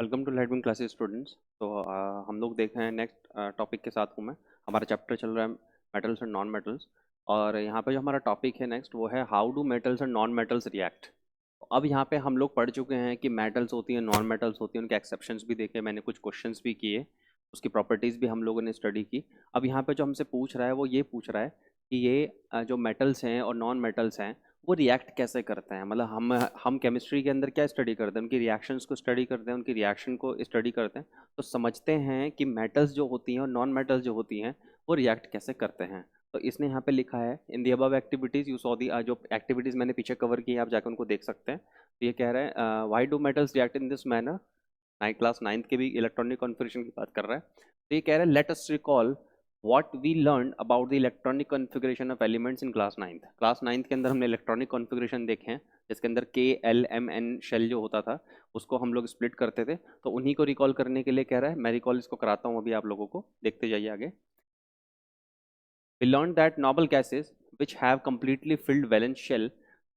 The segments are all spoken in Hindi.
Welcome to Lightwing classes students. तो हम लोग देख रहे हैं नेक्स्ट टॉपिक के साथ हूँ मैं। हमारा चैप्टर चल रहा है मेटल्स एंड नॉन मेटल्स। और यहाँ पे जो हमारा टॉपिक है नेक्स्ट वो है how do metals and non metals react. तो अब यहाँ पे हम लोग पढ़ चुके हैं कि मेटल्स होती हैं, नॉन मेटल्स होती हैं, उनके एक्सेप्शंस भी देखे, मैंने कुछ क्वेश्चंस भी किए, उसकी प्रॉपर्टीज़ भी हम लोगों ने स्टडी की। अब यहाँ पे जो हमसे पूछ रहा है वो ये पूछ रहा है कि ये जो मेटल्स हैं और नॉन मेटल्स हैं वो रिएक्ट कैसे करते हैं। मतलब हम केमिस्ट्री के अंदर क्या स्टडी करते हैं, उनकी रिएक्शंस को स्टडी करते हैं, उनकी रिएक्शन को स्टडी करते हैं। तो समझते हैं कि मेटल्स जो होती हैं और नॉन मेटल्स जो होती हैं वो रिएक्ट कैसे करते हैं। तो इसने यहाँ पे लिखा है in the above activities you saw the, जो एक्टिविटीज़ मैंने पीछे कवर की है आप जाकर उनको देख सकते हैं। तो ये कह रहा है why do metals react in this manner. Class ninth के भी इलेक्ट्रॉनिक कॉन्फ़िगरेशन की बात कर रहा है। तो ये कह रहा है let us recall what we learn about the electronic configuration of elements in class ninth. Class ninth के अंदर हमने इलेक्ट्रॉनिक कॉन्फ़िगरेशन देखे हैं जिसके अंदर KLMN शेल जो होता था उसको हम लोग स्प्लिट करते थे। तो उन्हीं को रिकॉल करने के लिए कह रहा है, मैं रिकॉल इसको कराता हूँ अभी आप लोगों को, देखते जाइए आगे। We learned that noble gases which have completely filled valence shell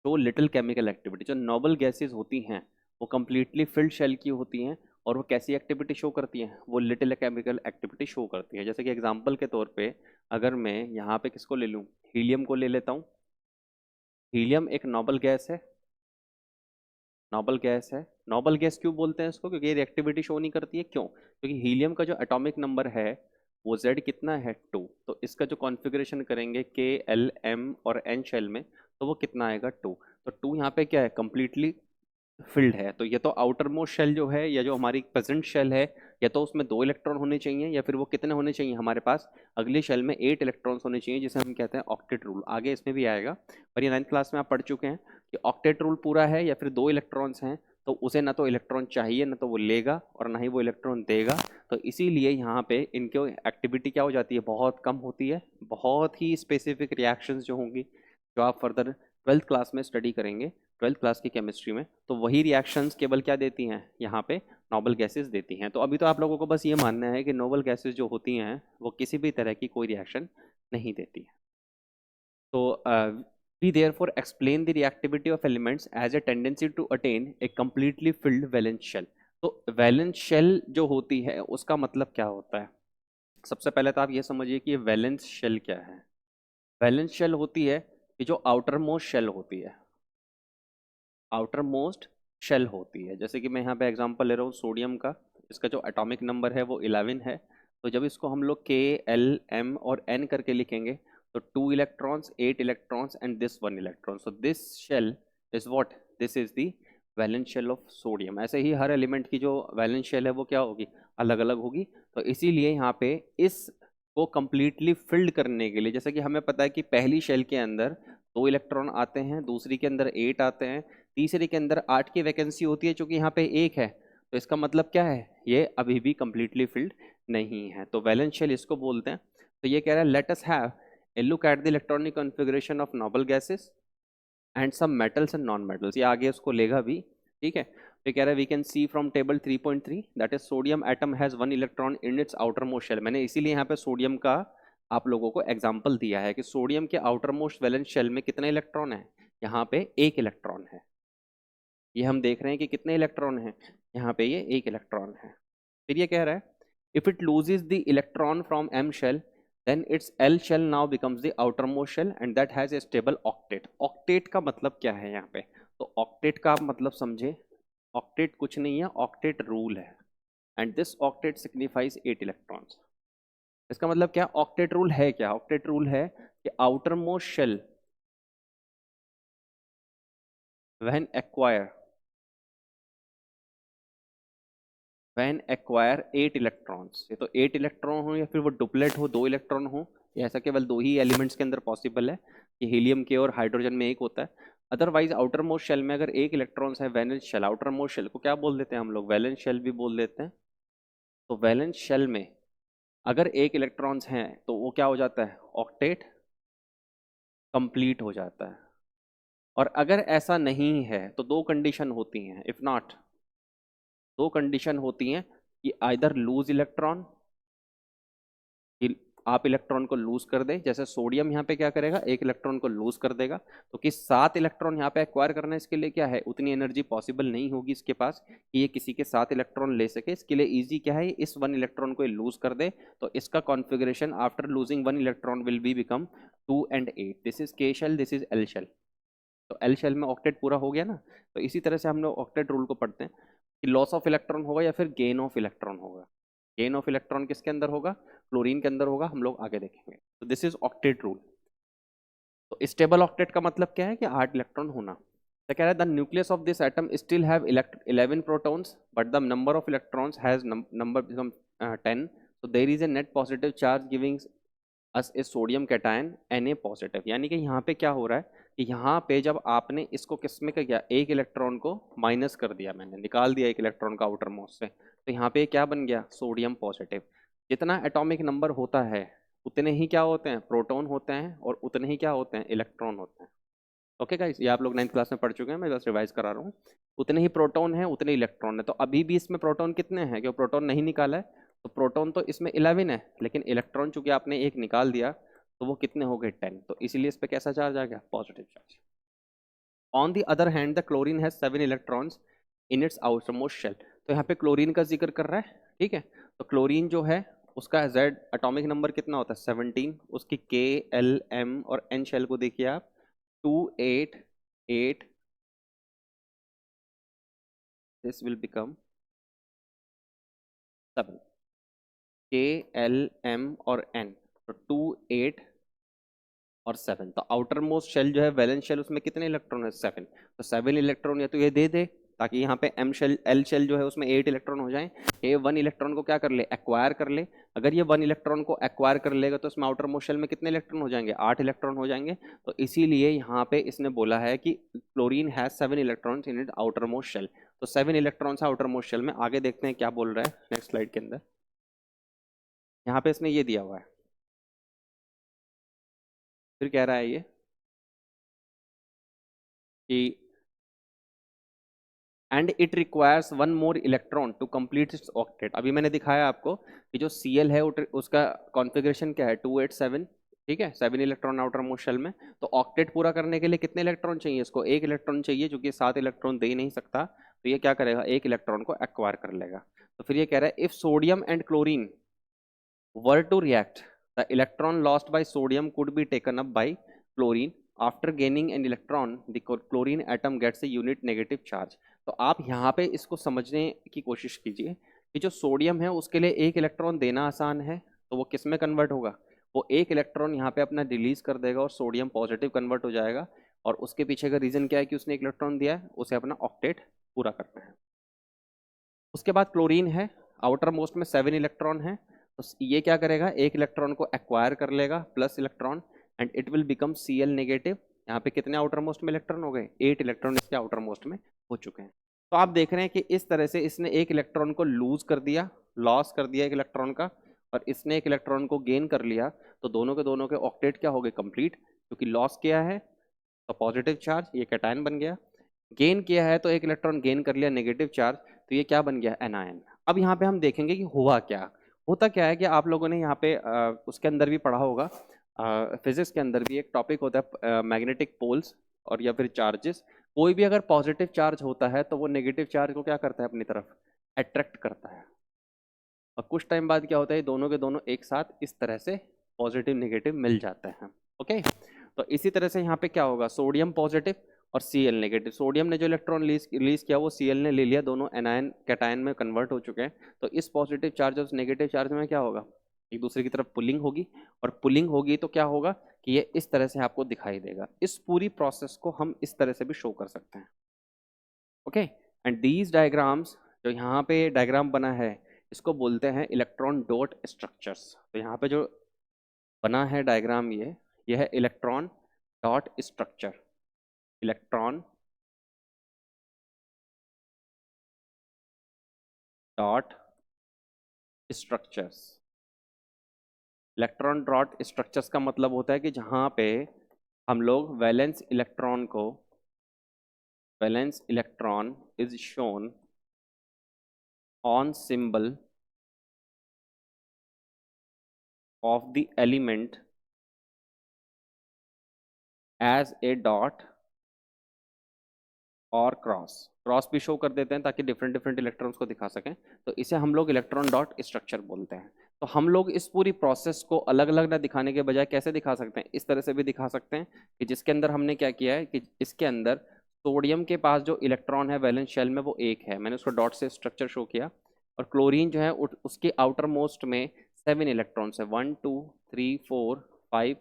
show little chemical activity। जो noble gases होती हैं वो completely filled shell की होती हैं और वो कैसी एक्टिविटी शो करती हैं, वो लिटिल केमिकल एक्टिविटी शो करती हैं। जैसे कि एग्जांपल के तौर पे अगर मैं यहाँ पे किसको ले लूँ, हीलियम को ले लेता हूँ। हीलियम एक नोबल गैस है, नोबल गैस है। नोबल गैस क्यों बोलते हैं इसको, क्योंकि ये एक्टिविटी शो नहीं करती है। क्यों? क्योंकि हीलियम का जो एटॉमिक नंबर है वो Z कितना है, 2। तो इसका जो कॉन्फ़िगरेशन करेंगे KLM और N शेल में तो वो कितना आएगा, 2। तो 2 यहाँ पे क्या है, कंप्लीटली फिल्ड है। तो ये तो आउटर मोस्ट शेल जो है या जो हमारी प्रेजेंट शेल है, या तो उसमें 2 इलेक्ट्रॉन होने चाहिए या फिर वो कितने होने चाहिए हमारे पास, अगली शेल में 8 इलेक्ट्रॉन्स होने चाहिए, जिसे हम कहते हैं ऑक्टेट रूल। आगे इसमें भी आएगा, पर ये 9th क्लास में आप पढ़ चुके हैं कि ऑक्टेट रूल पूरा है या फिर 2 इलेक्ट्रॉन्स हैं तो उसे ना तो इलेक्ट्रॉन चाहिए, ना तो वो लेगा और ना ही वो इलेक्ट्रॉन देगा। तो इसीलिए यहाँ पे इनकी एक्टिविटी क्या हो जाती है, बहुत कम होती है। बहुत ही स्पेसिफिक रिएक्शंस जो होंगी जो आप फर्दर 12th क्लास में स्टडी करेंगे, 12th क्लास की केमिस्ट्री में, तो वही रिएक्शंस केवल क्या देती हैं यहाँ पे, नोबल गैसेस देती हैं। तो अभी तो आप लोगों को बस ये मानना है कि नोबल गैसेस जो होती हैं वो किसी भी तरह की कोई रिएक्शन नहीं देती है। तो we therefore explain the reactivity of elements as a tendency to attain a completely filled valence shell। तो वैलेंस शेल जो होती है उसका मतलब क्या होता है, सबसे पहले तो आप ये समझिए कि वैलेंस शेल क्या है। वैलेंस शेल होती है कि जो आउटर मोस्ट शेल होती है, आउटर मोस्ट शेल होती है। जैसे कि मैं यहाँ पे एग्जांपल ले रहा हूँ सोडियम का, इसका जो एटॉमिक नंबर है वो 11 है। तो जब इसको हम लोग KLM और N करके लिखेंगे तो 2 electrons, 8 electrons and this 1 electron. So this shell is what, this is the valence shell of sodium. ऐसे ही हर एलिमेंट की जो वैलेंस शेल है वो क्या होगी, अलग अलग होगी। तो इसीलिए यहाँ पे इस को कंप्लीटली फिल्ड करने के लिए, जैसे कि हमें पता है कि पहली शेल के अंदर 2 इलेक्ट्रॉन आते हैं, दूसरी के अंदर 8 आते हैं, तीसरे के अंदर 8 की वैकेंसी होती है, चूंकि यहाँ पे 1 है। तो इसका मतलब क्या है, ये अभी भी कंप्लीटली फिल्ड नहीं है। तो वैलेंस शेल इसको बोलते हैं। तो ये कह रहा है let us have a look at the electronic configuration of noble gases and some metals and non metals. ये आगे उसको लेगा भी, ठीक है। तो कह रहा है we can see from table 3.3 that is sodium atom has 1 electron in its outer most shell. मैंने इसीलिए यहाँ पे सोडियम का आप लोगों को एग्जाम्पल दिया है कि सोडियम के आउटर मोस्ट वैलेंस शेल में कितने इलेक्ट्रॉन है, यहाँ पे 1 इलेक्ट्रॉन है। ये हम देख रहे हैं कि कितने इलेक्ट्रॉन हैं, यहाँ पे ये 1 इलेक्ट्रॉन है। फिर ये कह रहा है if it loses the electron from M shell then its L shell now becomes the outermost shell and that has a stable octet। octet का मतलब क्या है यहाँ पे, तो octet का आप मतलब समझे, octet कुछ नहीं है, octet रूल है and this octet signifies 8 electrons। इसका मतलब क्या, octet रूल है क्या, octet रूल है कि outermost shell when acquire 8 electrons, ये तो 8 इलेक्ट्रॉन हो या फिर वो डुप्लेट हो, 2 इलेक्ट्रॉन हो, या ऐसा केवल 2 ही एलिमेंट्स के अंदर पॉसिबल है कि हीलियम के और हाइड्रोजन में 1 होता है। अदरवाइज आउटर मोस्ट शेल में अगर 1 इलेक्ट्रॉन्स है, valence shell, outer most shell को क्या बोल देते हैं हम लोग, वैलेंस शेल भी बोल देते हैं। तो वैलेंस शेल में अगर 1 इलेक्ट्रॉन्स हैं तो वो क्या हो जाता है, ऑक्टेट कंप्लीट हो जाता है। और अगर ऐसा नहीं है तो 2 कंडीशन होती हैं, इफ नॉट, 2 कंडीशन होती हैं कि आइदर लूज इलेक्ट्रॉन, कि आप इलेक्ट्रॉन को लूज कर दे, जैसे सोडियम यहाँ पे क्या करेगा, एक इलेक्ट्रॉन को लूज कर देगा, तो कि 7 इलेक्ट्रॉन यहाँ पे एक्वायर करना है, इसके लिए क्या है, उतनी एनर्जी पॉसिबल नहीं होगी इसके पास कि ये किसी के 7 इलेक्ट्रॉन ले सके। इसके लिए इजी क्या है, इस 1 इलेक्ट्रॉन को लूज कर दे, तो इसका configuration after losing 1 electron will be become 2 and 8। This is K shell, this is L shell. तो एल शेल में ऑक्टेट पूरा हो गया ना। तो इसी तरह से हम लोग ऑक्टेट रूल को पढ़ते हैं कि लॉस ऑफ इलेक्ट्रॉन होगा या फिर गेन ऑफ इलेक्ट्रॉन होगा। गेन ऑफ इलेक्ट्रॉन किसके अंदर होगा, क्लोरीन के अंदर होगा, हम लोग आगे देखेंगे। तो दिस इज ऑक्टेट रूल। तो स्टेबल ऑक्टेट का मतलब क्या है कि 8 इलेक्ट्रॉन होना। तो कह रहा है the nucleus of this atom still have 11 protons but the number of electrons has number become 10। so there is a net positive charge giving us A sodium cation Na positive. यानी कि यहाँ पे क्या हो रहा है कि यहाँ पे जब आपने इसको किस में क्या किया, एक इलेक्ट्रॉन को माइनस कर दिया, मैंने निकाल दिया एक इलेक्ट्रॉन का आउटर मोस्ट से, तो यहाँ पे क्या बन गया, सोडियम पॉजिटिव। जितना एटॉमिक नंबर होता है उतने ही क्या होते हैं, प्रोटॉन होते हैं, और उतने ही क्या होते हैं, इलेक्ट्रॉन होते हैं। ओके गाइस, ये आप लोग 9th क्लास में पढ़ चुके हैं, मैं बस रिवाइज करा रहा हूँ। उतने ही प्रोटॉन है, उतने इलेक्ट्रॉन है। तो अभी भी इसमें प्रोटॉन कितने हैं, क्यों प्रोटॉन नहीं निकाला है, तो प्रोटॉन तो इसमें 11 है, लेकिन इलेक्ट्रॉन चूंकि आपने एक निकाल दिया तो वो कितने हो गए, 10। तो इसीलिए इस पर कैसा चार्ज आ गया, positive charge. On the other hand the chlorine has 7 electrons in its outermost shell. तो यहाँ पे क्लोरीन का जिक्र कर रहा है, ठीक है। तो क्लोरीन जो है उसका जेड एटॉमिक नंबर कितना होता है, 17। उसकी के, एल, एम और एन शेल को देखिए आप, 2, 8, 8, दिस विल बिकम 7। के, एल, एम और एन, तो 2, 8 और 7। तो आउटर मोस्ट शेल जो है वैलेंस शेल, उसमें कितने इलेक्ट्रॉन है, 7। तो 7 इलेक्ट्रॉन या तो ये दे दे, ताकि यहाँ पे एम शेल, एल शेल जो है उसमें 8 इलेक्ट्रॉन हो जाए। ये 1 इलेक्ट्रॉन को क्या कर ले, एक्वायर कर ले। अगर ये 1 इलेक्ट्रॉन को एक्वायर कर लेगा तो इसमें आउटर मोस्ट शेल में कितने इलेक्ट्रॉन हो जाएंगे, 8 इलेक्ट्रॉन हो जाएंगे। तो इसीलिए यहाँ पे इसने बोला है कि chlorine has 7 electrons in it outer most shell. तो 7 इलेक्ट्रॉन्स आउटर मोस्ट शेल में। आगे देखते हैं क्या बोल रहा है नेक्स्ट स्लाइड के अंदर। यहाँ पे इसने ये दिया हुआ है, फिर कह रहा है ये कि and it requires 1 more electron to complete its octet. अभी मैंने दिखाया आपको कि जो Cl है उसका कॉन्फ़िगरेशन क्या है, 287, ठीक है, 7 इलेक्ट्रॉन आउटर मोस्ट शेल में। तो ऑक्टेट पूरा करने के लिए कितने इलेक्ट्रॉन चाहिए, इसको एक इलेक्ट्रॉन चाहिए, जो कि 7 इलेक्ट्रॉन दे ही नहीं सकता। तो ये क्या करेगा, एक इलेक्ट्रॉन को एक्वायर कर लेगा। तो फिर ये कह रहा है if sodium and chlorine were to react, the electron lost by sodium could be taken up by chlorine. After gaining an electron, the chlorine atom gets a unit negative charge. तो आप यहाँ पे इसको समझने की कोशिश कीजिए कि जो सोडियम है उसके लिए एक इलेक्ट्रॉन देना आसान है, तो वो किस में कन्वर्ट होगा, वो एक इलेक्ट्रॉन यहाँ पे अपना रिलीज कर देगा और सोडियम पॉजिटिव कन्वर्ट हो जाएगा। और उसके पीछे का रीजन क्या है कि उसने एक इलेक्ट्रॉन दिया है, उसे अपना ऑक्टेट पूरा करना है। उसके बाद क्लोरीन है, आउटर मोस्ट में 7 इलेक्ट्रॉन है। तो ये क्या करेगा, एक इलेक्ट्रॉन को एक्वायर कर लेगा plus electron, and it will become Cl negative. यहाँ पे कितने आउटर मोस्ट में इलेक्ट्रॉन हो गए, 8 इलेक्ट्रॉन इसके आउटर मोस्ट में हो चुके हैं। तो आप देख रहे हैं कि इस तरह से इसने एक इलेक्ट्रॉन को लूज कर दिया, लॉस कर दिया एक इलेक्ट्रॉन का, और इसने एक इलेक्ट्रॉन को गेन कर लिया। तो दोनों के ऑक्टेट क्या हो गए, कंप्लीट। क्योंकि लॉस किया है तो पॉजिटिव चार्ज, ये कैटायन बन गया। गेन किया है तो एक इलेक्ट्रॉन गेन कर लिया, नेगेटिव चार्ज, तो ये क्या बन गया, एनायन। अब यहाँ पे हम देखेंगे कि हुआ क्या, होता क्या है कि आप लोगों ने यहाँ पे उसके अंदर भी पढ़ा होगा, फिजिक्स के अंदर भी एक टॉपिक होता है मैग्नेटिक पोल्स और या फिर चार्जेस। कोई भी अगर पॉजिटिव चार्ज होता है तो वो नेगेटिव चार्ज को क्या करता है, अपनी तरफ अट्रैक्ट करता है। और कुछ टाइम बाद क्या होता है, दोनों के दोनों एक साथ इस तरह से पॉजिटिव नेगेटिव मिल जाते हैं। ओके, तो इसी तरह से यहाँ पे क्या होगा, सोडियम पॉजिटिव और Cl नेगेटिव। सोडियम ने जो इलेक्ट्रॉन रिलीज किया वो Cl ने ले लिया, दोनों एनायन कैटायन में कन्वर्ट हो चुके हैं। तो इस पॉजिटिव चार्ज और नेगेटिव चार्ज में क्या होगा, एक दूसरे की तरफ पुलिंग होगी, और पुलिंग होगी तो क्या होगा कि ये इस तरह से आपको दिखाई देगा। इस पूरी प्रोसेस को हम इस तरह से भी शो कर सकते हैं। ओके, एंड दीज डायग्राम्स, जो यहाँ पे डायग्राम बना है इसको बोलते हैं इलेक्ट्रॉन डॉट स्ट्रक्चर्स। तो यहाँ पे जो बना है डायग्राम, ये है electron dot structure. Electron dot structures. Electron dot structures का मतलब होता है कि जहाँ पे हम लोग valence electron is shown on symbol of the element as a dot और क्रॉस भी शो कर देते हैं ताकि डिफरेंट डिफरेंट इलेक्ट्रॉन्स को दिखा सकें, तो इसे हम लोग इलेक्ट्रॉन डॉट स्ट्रक्चर बोलते हैं। तो हम लोग इस पूरी प्रोसेस को अलग अलग ना दिखाने के बजाय कैसे दिखा सकते हैं, इस तरह से भी दिखा सकते हैं कि जिसके अंदर हमने क्या किया है कि इसके अंदर सोडियम के पास जो इलेक्ट्रॉन है वैलेंस शेल में वो एक है, मैंने उसको डॉट से स्ट्रक्चर शो किया, और क्लोरीन जो है उसके आउटर मोस्ट में 7 इलेक्ट्रॉन्स है, 1 2 3 4 5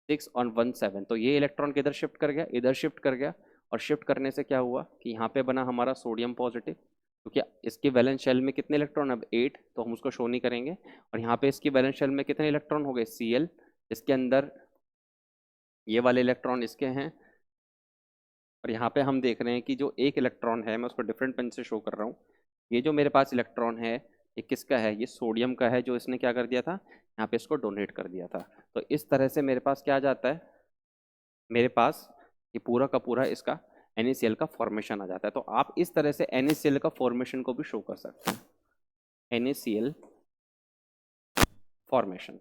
6 और 1 7। तो ये इलेक्ट्रॉन किधर शिफ्ट कर गया, इधर शिफ्ट कर गया, और शिफ्ट करने से क्या हुआ कि यहाँ पे बना हमारा सोडियम पॉजिटिव, क्योंकि इसके वैलेंस शेल में कितने इलेक्ट्रॉन, अब 8, तो हम उसको शो नहीं करेंगे। और यहाँ पे इसकी वैलेंस शेल में कितने इलेक्ट्रॉन हो गए, Cl, इसके अंदर ये वाले इलेक्ट्रॉन इसके हैं, और यहाँ पे हम देख रहे हैं कि जो एक इलेक्ट्रॉन है, मैं उसको डिफरेंट पेन से शो कर रहा हूँ, ये जो मेरे पास इलेक्ट्रॉन है ये किसका है, ये सोडियम का है, जो इसने क्या कर दिया था, यहाँ पे इसको डोनेट कर दिया था। तो इस तरह से मेरे पास क्या आ जाता है, मेरे पास ये पूरा का पूरा इसका NaCl का फॉर्मेशन आ जाता है। तो आप इस तरह से NaCl का फॉर्मेशन को भी शो कर सकते हैं, NaCl फॉर्मेशन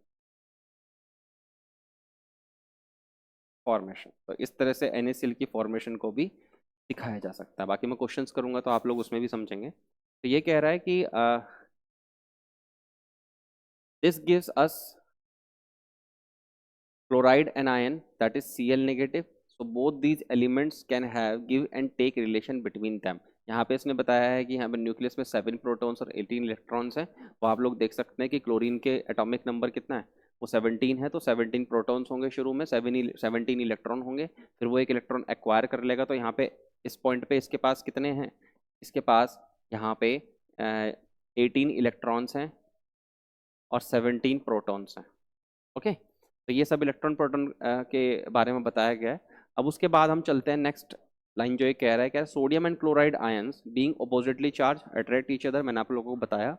फॉर्मेशन तो इस तरह से NaCl की फॉर्मेशन को भी दिखाया जा सकता है। बाकी मैं क्वेश्चंस करूंगा तो आप लोग उसमें भी समझेंगे। तो ये कह रहा है कि this gives us chloride anion that is Cl negative, so both these elements can have give and take relation between them। यहाँ पे इसने बताया है कि यहाँ पे न्यूक्लियस में 7 प्रोटॉन्स और 18 इलेक्ट्रॉन्स हैं, तो आप लोग देख सकते हैं कि क्लोरीन के एटॉमिक नंबर कितना है, वो 17 है, तो 17 प्रोटॉन्स होंगे शुरू में, 17 इलेक्ट्रॉन होंगे, फिर वो एक इलेक्ट्रॉन एक्वायर कर लेगा। तो यहाँ पे इस पॉइंट पे इसके पास कितने हैं, इसके पास यहाँ पे 18 इलेक्ट्रॉन्स हैं और 17 प्रोटॉन्स हैं। ओके, तो ये सब इलेक्ट्रॉन प्रोटॉन के बारे में बताया गया है। अब उसके बाद हम चलते हैं नेक्स्ट लाइन, जो ये कह रहा है, क्या sodium and chloride ions being oppositely charge attract each other. मैंने आप लोगों को बताया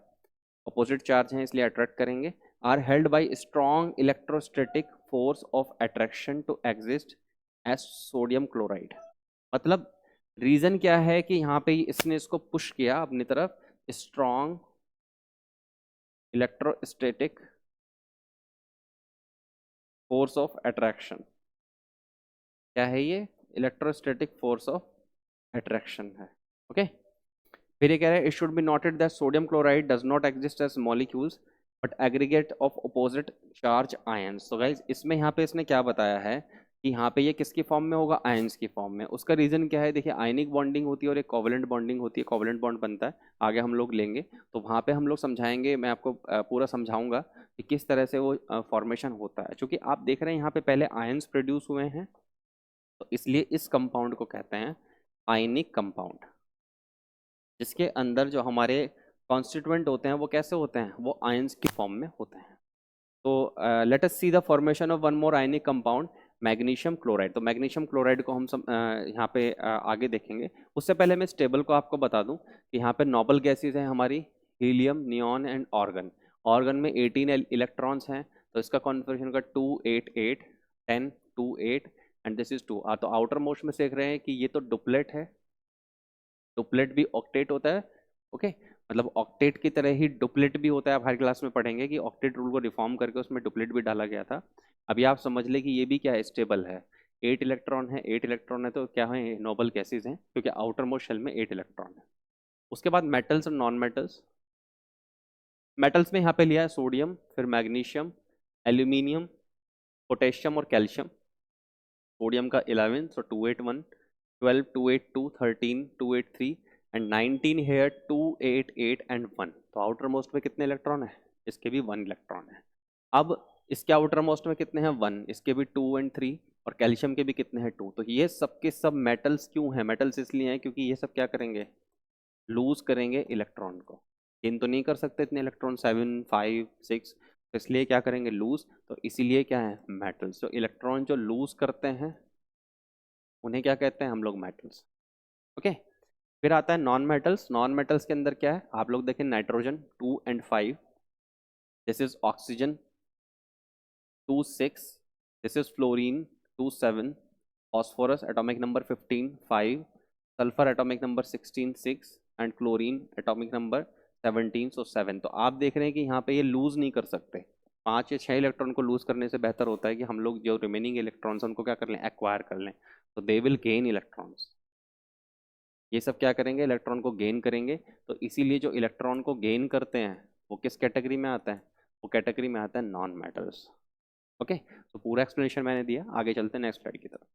अपोजिट चार्ज हैं इसलिए अट्रैक्ट करेंगे, are held by strong electrostatic force of attraction to exist as sodium chloride. मतलब रीजन क्या है कि यहाँ पे इसने इसको पुश किया अपनी तरफ, strong electrostatic force of attraction, क्या है ये, इलेक्ट्रोस्टैटिक फोर्स ऑफ अट्रैक्शन है। ओके, फिर ये कह रहा है it should be noted that sodium chloride does not exist as molecules but aggregate of opposite charge ions. तो गाइज इसमें यहाँ पे इसने क्या बताया है कि यहाँ पे ये किसकी फॉर्म में होगा, आयंस की फॉर्म में। उसका रीजन क्या है, देखिए आयनिक बॉन्डिंग होती है और एक कोवेलेंट बॉन्डिंग होती है, कोवेलेंट बॉन्ड बनता है, आगे हम लोग लेंगे तो वहाँ पे हम लोग समझाएंगे, मैं आपको पूरा समझाऊंगा कि किस तरह से वो फॉर्मेशन होता है। क्योंकि आप देख रहे हैं यहाँ पे पहले आयंस प्रोड्यूस हुए हैं, तो इसलिए इस कंपाउंड को कहते हैं आयनिक कंपाउंड, जिसके अंदर जो हमारे कॉन्स्टिट्यूएंट होते हैं वो कैसे होते हैं, वो आयंस की फॉर्म में होते हैं। तो let us see the formation of one more ionic compound, magnesium chloride. तो मैग्नीशियम क्लोराइड को हम यहाँ पे आगे देखेंगे। उससे पहले मैं इस टेबल को आपको बता दूं कि यहाँ पे नोबल गैसेज हैं हमारी, helium, neon and organ. Organ में 18 इलेक्ट्रॉन्स हैं, तो इसका कॉन्फिगरेशन का 2 8 8 10 2 8 एंड दिस इज 2। तो आउटर मोस्ट में देख रहे हैं कि ये तो डुप्लेट है, डुप्लेट भी ऑक्टेट होता है। ओके, मतलब ऑक्टेट की तरह ही डुप्लेट भी होता है। आप हर क्लास में पढ़ेंगे कि ऑक्टेट रूल को रिफॉर्म करके उसमें डुप्लेट भी डाला गया था। अभी आप समझ ले कि ये भी क्या है, स्टेबल है, 8 इलेक्ट्रॉन है, 8 इलेक्ट्रॉन है, तो क्या है, नोबल गैसेज हैं क्योंकि आउटर मोस्ट शेल में 8 इलेक्ट्रॉन है। उसके बाद मेटल्स और नॉन मेटल्स। मेटल्स में यहाँ पे लिया है सोडियम, फिर मैग्नीशियम, एल्यूमिनियम, पोटेशियम और कैल्शियम। सोडियम का 11, सो 281, 12 282, 13 283 एंड 19 हेयर 288 एंड 1। तो आउटर मोस्ट में कितने इलेक्ट्रॉन है, इसके भी 1 इलेक्ट्रॉन है। अब इसके आउटर मोस्ट में कितने हैं, 1, इसके भी 2 एंड 3, और कैल्शियम के भी कितने हैं, 2। तो ये सब के सब मेटल्स क्यों हैं, मेटल्स इसलिए हैं क्योंकि ये सब क्या करेंगे, लूज करेंगे इलेक्ट्रॉन को, गेन तो नहीं कर सकते इतने इलेक्ट्रॉन, 7 5 6, तो इसलिए क्या करेंगे, लूज। तो इसीलिए क्या है, मेटल्स। जो इलेक्ट्रॉन जो लूज करते हैं उन्हें क्या कहते हैं हम लोग, मेटल्स। ओके, फिर आता है नॉन मेटल्स। नॉन मेटल्स के अंदर क्या है, आप लोग देखें, nitrogen 2 and 5, this is oxygen 2 6, this is fluorine 2 7, phosphorus atomic number 15 5, sulphur atomic number 16 6 and chlorine atomic number 17, सो 7। तो आप देख रहे हैं कि यहाँ पे ये लूज नहीं कर सकते, 5 या 6 इलेक्ट्रॉन को लूज करने से बेहतर होता है कि हम लोग जो रिमेनिंग इलेक्ट्रॉन्स उनको क्या कर लें, एक्वायर कर लें। तो दे विल गेन इलेक्ट्रॉन्स, ये सब क्या करेंगे, इलेक्ट्रॉन को गेन करेंगे। तो इसीलिए जो इलेक्ट्रॉन को गेन करते हैं वो किस कैटेगरी में आता है, वो कैटेगरी में आता है नॉन मेटल्स। ओके, तो पूरा एक्सप्लेनेशन मैंने दिया, आगे चलते हैं नेक्स्ट स्लाइड की तरफ।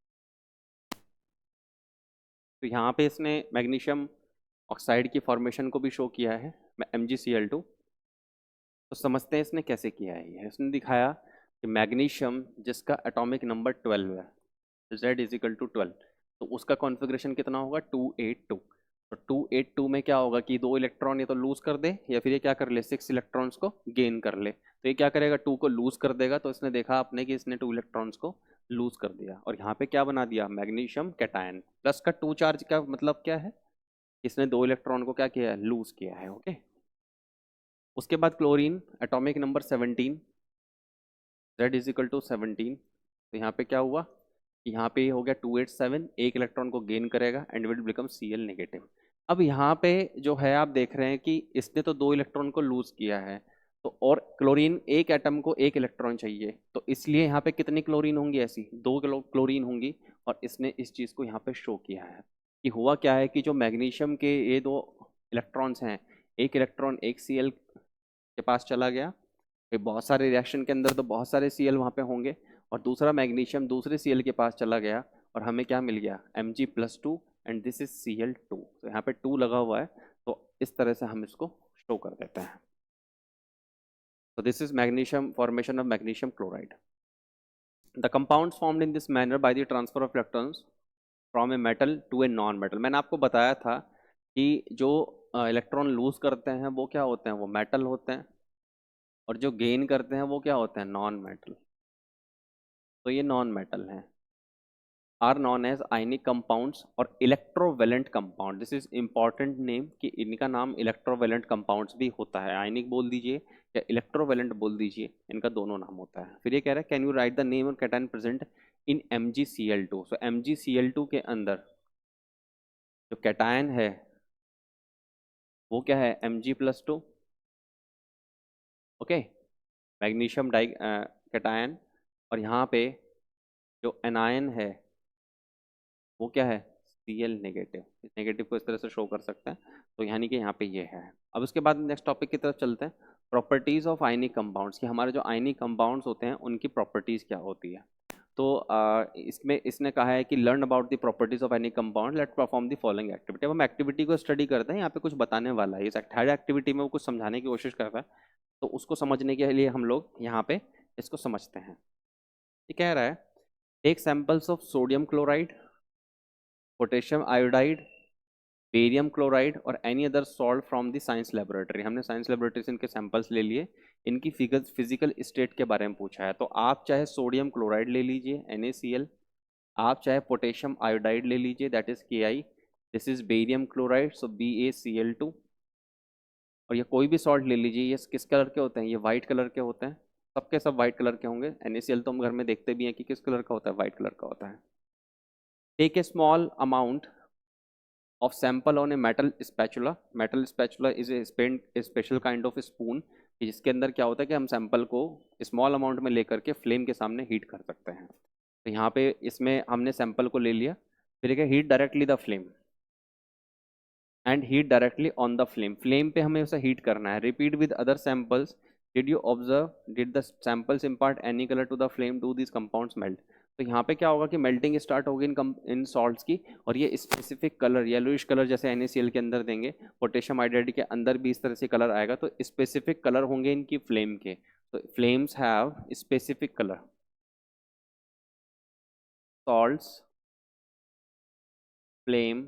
तो यहाँ पे इसने मैग्नीशियम ऑक्साइड की फॉर्मेशन को भी शो किया है, MgCl2। तो समझते हैं इसने कैसे किया है। ये इसने दिखाया कि मैग्नीशियम जिसका एटॉमिक नंबर 12 है, Z=12, तो उसका कॉन्फ़िगरेशन कितना होगा, 282। तो 282 में क्या होगा कि 2 इलेक्ट्रॉन ये तो लूज कर दे या फिर ये क्या कर ले, 6 इलेक्ट्रॉन्स को गेन कर ले। तो ये क्या करेगा, 2 को लूज कर देगा। तो इसने देखा आपने कि इसने 2 इलेक्ट्रॉन्स को लूज कर दिया और यहाँ पे क्या बना दिया, मैग्नीशियम कैटायन। प्लस का 2 चार्ज का मतलब क्या है, इसने 2 इलेक्ट्रॉन को क्या किया है, लूज किया है। ओके, उसके बाद क्लोरीन एटॉमिक नंबर 17, Z=17। तो यहाँ पे क्या हुआ कि यहाँ पे हो गया 287, एक इलेक्ट्रॉन को गेन करेगा and will become Cl negative. अब यहाँ पे जो है आप देख रहे हैं कि इसने तो 2 इलेक्ट्रॉन को लूज किया है, तो और क्लोरीन एक एटम को 1 इलेक्ट्रॉन चाहिए, तो इसलिए यहाँ पे कितनी क्लोरीन होंगी, ऐसी 2 क्लोरीन होंगी। और इसने इस चीज़ को यहाँ पे शो किया है कि हुआ क्या है कि जो मैग्नीशियम के ये 2 इलेक्ट्रॉन्स हैं, एक इलेक्ट्रॉन एक Cl के पास चला गया, फिर बहुत सारे रिएक्शन के अंदर तो बहुत सारे Cl वहाँ पे होंगे, और दूसरा मैग्नीशियम दूसरे Cl के पास चला गया और हमें क्या मिल गया, Mg+2 and this is Cl2। तो यहाँ पे 2 लगा हुआ है, तो इस तरह से हम इसको शो कर देते हैं। तो this is magnesium, formation of magnesium chloride. The compounds formed in this manner by the transfer of electrons from a metal to a non metal. मैंने आपको बताया था कि जो इलेक्ट्रॉन लूज करते हैं वो क्या होते हैं, वो मेटल होते हैं, और जो गेन करते हैं वो क्या होते हैं, नॉन मेटल। तो ये नॉन मेटल हैं, are known as ionic compounds और electrovalent compound. This is important name कि इनका नाम इलेक्ट्रोवेलेंट कंपाउंड्स भी होता है, आयनिक बोल दीजिए या इलेक्ट्रोवेलेंट बोल दीजिए, इनका दोनों नाम होता है। फिर ये कह रहा है can you right the name of cation present in MgCl2। So MgCl2 के अंदर जो कैटायन है वो क्या है, Mg+2। Okay, magnesium die cation, और यहाँ पे जो एनायन है वो क्या है, Cl नेगेटिव। इस नेगेटिव को इस तरह से शो कर सकते हैं, तो यानी कि यहाँ पे ये है। अब उसके बाद नेक्स्ट टॉपिक की तरफ चलते हैं, प्रॉपर्टीज ऑफ आयनिक कंपाउंड्स, कि हमारे जो आयनिक कंपाउंड्स होते हैं उनकी प्रॉपर्टीज क्या होती है। तो इसमें इसने कहा है कि learn about the properties of any compound, let perform the following activity. अब हम एक्टिविटी को स्टडी करते हैं, यहाँ पे कुछ बताने वाला है, इस हर एक्टिविटी में वो कुछ समझाने की कोशिश कर रहा है, तो उसको समझने के लिए हम लोग यहाँ पे इसको समझते हैं। ये कह रहा है take samples of sodium chloride, potassium iodide, barium chloride और any other salt from the science laboratory. हमने साइंस लेबोरेटरी से इनके सैंपल्स ले लिए, इनकी फिजिकल स्टेट के बारे में पूछा है। तो आप चाहे सोडियम क्लोराइड ले लीजिए NaCl, आप चाहे पोटेशियम आयोडाइड ले लीजिए that is Ki, this is barium chloride so BaCl2, और ये कोई भी सॉल्ट ले लीजिए, ये किस कलर के होते हैं, ये वाइट कलर के होते हैं, सबके सब वाइट कलर के होंगे। NaCl तो हम घर में देखते भी हैं कि किस कलर का होता है, वाइट कलर का होता है। Take a small amount of sample on a metal spatula. Metal spatula is a special kind of spoon, जिसके अंदर क्या होता है कि हम सैंपल को स्मॉल अमाउंट में लेकर के फ्लेम के सामने हीट कर सकते हैं। तो यहाँ पे इसमें हमने सैंपल को ले लिया, फिर क्या, heat directly the flame and heat directly on the flame, flame पे हमें उसे हीट करना है। Repeat with other samples, did you observe, did the samples impart any colour to the flame, do this compounds melt. तो यहाँ पे क्या होगा कि मेल्टिंग स्टार्ट होगी इन सॉल्ट्स की, और ये स्पेसिफिक कलर येलोइश कलर जैसे NaCl के अंदर देंगे, पोटेशियम आयोडाइड के अंदर भी इस तरह से कलर आएगा, तो स्पेसिफिक कलर होंगे इनकी फ्लेम के। तो flames have specific colour, salts flame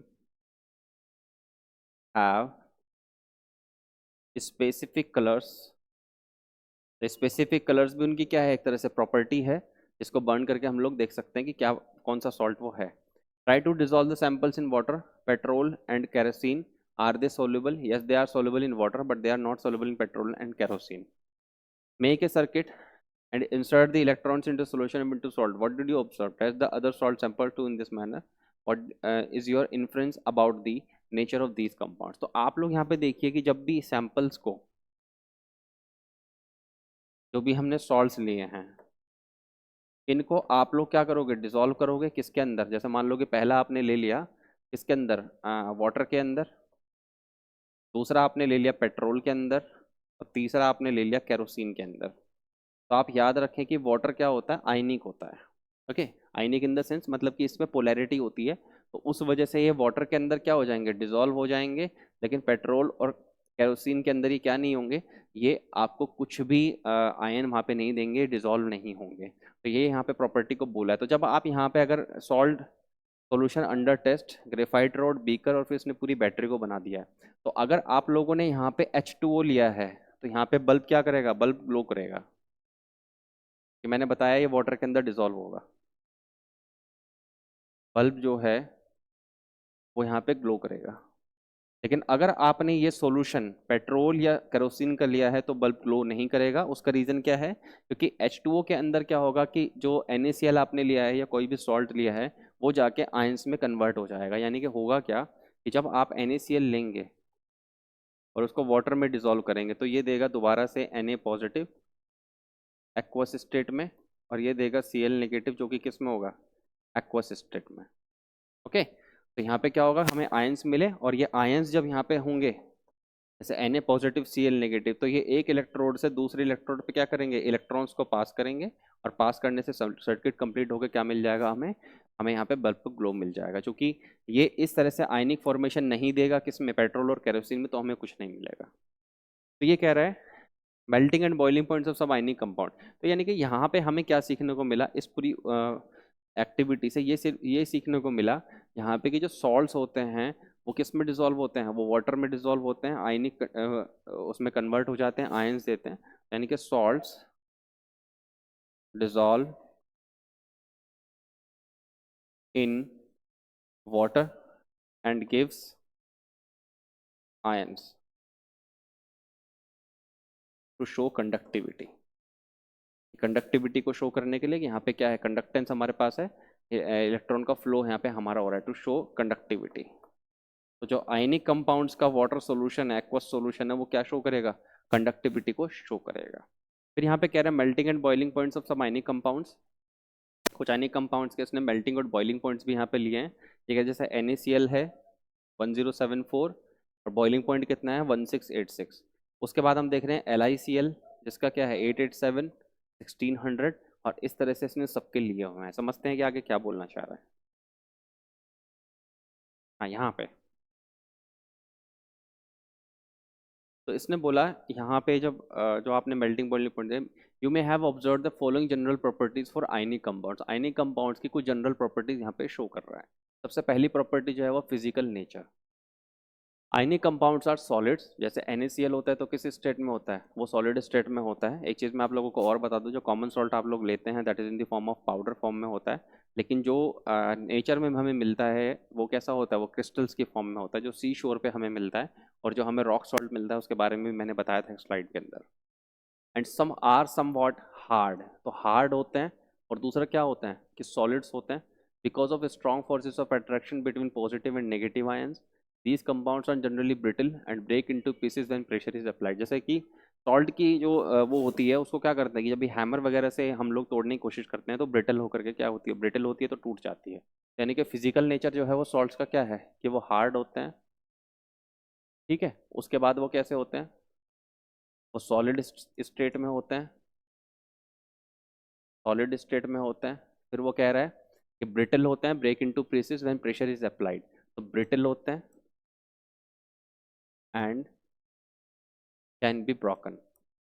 have specific colours. Specific colours भी उनकी क्या है, एक तरह से प्रॉपर्टी है, जिसको बर्न करके हम लोग देख सकते हैं कि क्या कौन सा सॉल्ट वो है। Try to dissolve the samples in water, petrol and kerosene, are they soluble, yes they are soluble in water but they are not soluble in petrol and kerosene. Make a circuit and insert the electrons into solution and into salt. What did you observe? Test the other salt sample too in this manner. What is your inference about the nature of these compounds? तो आप लोग यहाँ पे देखिए कि जब भी सैंपल्स को, जो भी हमने सॉल्ट्स लिए हैं, इनको आप लोग क्या करोगे, डिसॉल्व करोगे किसके अंदर। जैसे मान लो कि पहला आपने ले लिया किसके अंदर, वाटर के अंदर, दूसरा आपने ले लिया पेट्रोल के अंदर, और तीसरा आपने ले लिया केरोसिन के अंदर। तो आप याद रखें कि वाटर क्या होता है, आयनिक होता है। Okay, ionic in the sense मतलब कि इसमें पोलैरिटी होती है, तो उस वजह से ये वाटर के अंदर क्या हो जाएंगे, डिसॉल्व हो जाएंगे। लेकिन पेट्रोल और केरोसिन के अंदर ये क्या नहीं होंगे, ये आपको कुछ भी आयन वहाँ पे नहीं देंगे, डिसॉल्व नहीं होंगे। तो ये यहाँ पे प्रॉपर्टी को बोला है। तो जब आप यहाँ पे अगर salt solution under test, graphite rod, beaker, और फिर इसने पूरी बैटरी को बना दिया है, तो अगर आप लोगों ने यहाँ पे H2O लिया है, तो यहाँ पे बल्ब क्या करेगा, बल्ब ग्लो करेगा, कि मैंने बताया ये वाटर के अंदर डिसॉल्व होगा। बल्ब जो है वो यहाँ पे ग्लो करेगा। लेकिन अगर आपने ये सॉल्यूशन पेट्रोल या केरोसिन का लिया है तो बल्ब ग्लो नहीं करेगा। उसका रीज़न क्या है, क्योंकि H2O के अंदर क्या होगा कि जो NaCl आपने लिया है या कोई भी सॉल्ट लिया है, वो जाके आयंस में कन्वर्ट हो जाएगा। यानी कि होगा क्या कि जब आप NaCl लेंगे और उसको वाटर में डिसॉल्व करेंगे, तो ये देगा दोबारा से Na पॉजिटिव एक्वस स्टेट में, और ये देगा Cl नेगेटिव जो कि किस में होगा, एक्वस स्टेट में। ओके, तो यहाँ पे क्या होगा, हमें आयंस मिले, और ये आयंस जब यहाँ पे होंगे, जैसे Na पॉजिटिव Cl नेगेटिव, तो ये एक इलेक्ट्रोड से दूसरे इलेक्ट्रोड पे क्या करेंगे, इलेक्ट्रॉन्स को पास करेंगे, और पास करने से सर्किट कंप्लीट होकर क्या मिल जाएगा हमें, हमें यहाँ पे बल्ब ग्लो मिल जाएगा। क्योंकि ये इस तरह से आयनिक फॉर्मेशन नहीं देगा किसमें, पेट्रोल और केरोसिन में, तो हमें कुछ नहीं मिलेगा। तो ये कह रहा है melting and boiling points of सब आयनिक कंपाउंड। तो यानी कि यहाँ पे हमें क्या सीखने को मिला इस पूरी एक्टिविटी से, ये सीखने को मिला यहाँ पे कि जो सॉल्ट्स होते हैं वो किस में डिसॉल्व होते हैं, वो वाटर में डिसॉल्व होते हैं, आयनिक उसमें कन्वर्ट हो जाते हैं, आयंस देते हैं। यानी कि salts dissolve in water and gives ions to show conductivity. Conductivity को शो करने के लिए यहाँ पे क्या है, कंडक्टेंस हमारे पास है, इलेक्ट्रॉन का फ्लो यहाँ पे हमारा हो रहा है टू शो कंडक्टिविटी। तो जो आयनिक कंपाउंड्स का वाटर सॉल्यूशन है, एक्वस सॉल्यूशन है, वो क्या शो करेगा, कंडक्टिविटी को शो करेगा। फिर यहाँ पे कह रहे हैं melting and boiling points of some ionic compounds. कुछ आयनिक कंपाउंड्स के इसने मेल्टिंग और बॉइलिंग पॉइंट्स भी यहाँ पे लिए हैं। ठीक है, जैसे NaCl है 1074, और बॉइलिंग पॉइंट कितना है 1686। उसके बाद हम देख रहे हैं LiCl जिसका क्या है 887, 1600, और इस तरह से इसने सबके लिए हुए हैं। समझते हैं कि आगे क्या बोलना चाह रहा है। हाँ, यहाँ पे तो इसने बोला यहाँ पे जब जो आपने मेल्टिंग बॉइलिंग पॉइंट है, you may have observe the following general properties for ionic compounds. Ionic compounds की कुछ जनरल प्रॉपर्टीज यहाँ पे शो कर रहा है। सबसे पहली प्रॉपर्टी जो है वो physical nature. Ionic compounds are solids. जैसे NaCl होता है तो किस स्टेट में होता है, वो सॉलिड स्टेट में होता है। एक चीज़ मैं आप लोगों को और बता दूं, जो कॉमन सॉल्ट आप लोग लेते हैं that is in the form of powder form में होता है, लेकिन जो नेचर में हमें मिलता है वो कैसा होता है, वो क्रिस्टल्स की फॉर्म में होता है, जो सी शोर पे हमें मिलता है। और जो हमें रॉक सॉल्ट मिलता है उसके बारे में भी मैंने बताया था स्लाइड के अंदर। And some are somewhat hard, तो हार्ड होते हैं। और दूसरा क्या होता है कि सॉलिड्स होते हैं, because of strong forces of attraction between positive and negative ions. These compounds are generally brittle and break into pieces when pressure is applied. जैसे कि सॉल्ट की जो वो होती है, उसको क्या करते हैं कि जब भी हैमर वगैरह से हम लोग तोड़ने की कोशिश करते हैं तो ब्रिटल होकर के क्या होती है, ब्रिटल होती है तो टूट जाती है। यानी कि फिजिकल नेचर जो है वो सॉल्ट्स का क्या है कि वो हार्ड होते हैं। ठीक है, उसके बाद वो कैसे होते हैं, वो सॉलिड स्टेट में होते हैं, सॉलिड स्टेट में होते हैं। फिर वो कह रहा है कि ब्रिटल होते हैं, break into pieces when pressure is applied. तो ब्रिटल होते हैं एंड कैन बी ब्रोकन,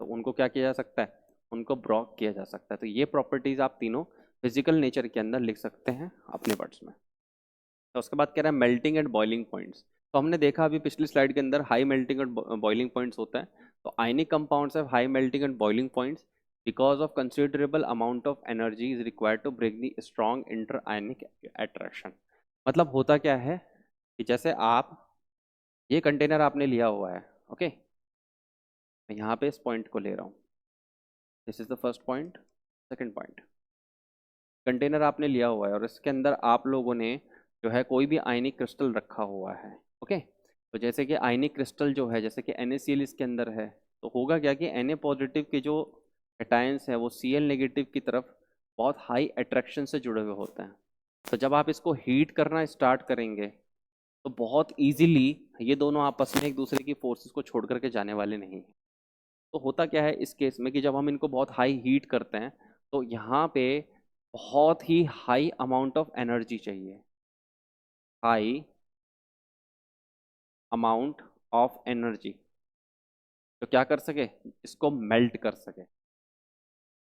तो उनको क्या किया जा सकता है, उनको ब्रॉक किया जा सकता है। तो ये प्रॉपर्टीज आप तीनों फिजिकल नेचर के अंदर लिख सकते हैं अपने वर्ड्स में। तो उसके बाद कह रहा है मेल्टिंग एंड बॉइलिंग पॉइंट्स। तो हमने देखा अभी पिछली स्लाइड के अंदर हाई मेल्टिंग और बॉइलिंग पॉइंट्स होता है। तो ionic compounds have high melting and boiling points because of considerable amount of energy is required to break the strong inter ionic attraction. मतलब होता क्या है कि जैसे आप ये कंटेनर आपने लिया हुआ है, ओके, मैं यहाँ पे इस पॉइंट को ले रहा हूँ, this is the first point. Second point, container आपने लिया हुआ है और इसके अंदर आप लोगों ने जो है कोई भी आयनिक क्रिस्टल रखा हुआ है। ओके, तो जैसे कि आयनिक क्रिस्टल जो है, जैसे कि NaCl इसके अंदर है, तो होगा क्या कि Na पॉजिटिव के जो कैटायंस है वो Cl नेगेटिव की तरफ बहुत हाई अट्रैक्शन से जुड़े हुए होते हैं। तो जब आप इसको हीट करना स्टार्ट करेंगे तो बहुत इजीली ये दोनों आपस में एक दूसरे की फोर्सेस को छोड़ करके जाने वाले नहीं हैं। तो होता क्या है इस केस में कि जब हम इनको बहुत हाई हीट करते हैं तो यहाँ पे बहुत ही हाई अमाउंट ऑफ एनर्जी चाहिए, हाई अमाउंट ऑफ एनर्जी, तो क्या कर सके, इसको मेल्ट कर सके।